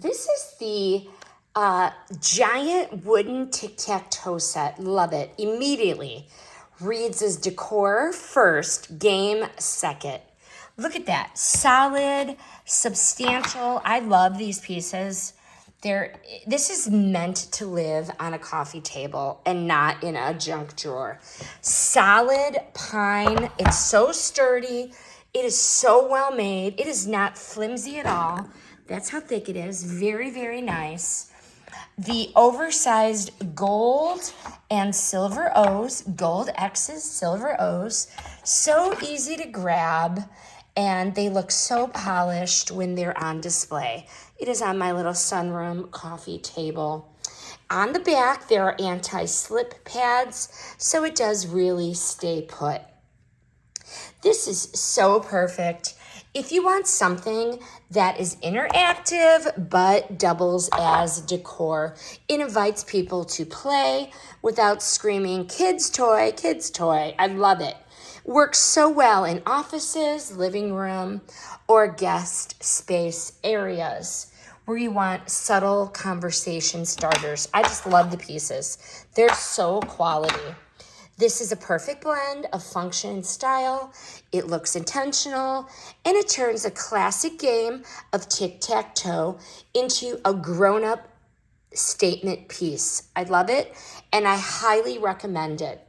This is the giant wooden tic-tac-toe set. Love it. Immediately reads as decor first, game second. Look at that. Solid, substantial. I love these pieces. This is meant to live on a coffee table and not in a junk drawer. Solid pine. It's so sturdy. It is so well made. It is not flimsy at all. That's how thick it is. Very, very nice. The oversized gold and silver O's, gold X's, silver O's. So easy to grab, and they look so polished when they're on display. It is on my little sunroom coffee table. On the back, there are anti-slip pads, so it does really stay put. This is so perfect. If you want something that is interactive but doubles as decor, it invites people to play without screaming, kids toy, kids toy. I love it. Works so well in offices, living room, or guest space areas where you want subtle conversation starters. I just love the pieces. They're so quality. This is a perfect blend of function and style. It looks intentional, and it turns a classic game of tic-tac-toe into a grown-up statement piece. I love it, and I highly recommend it.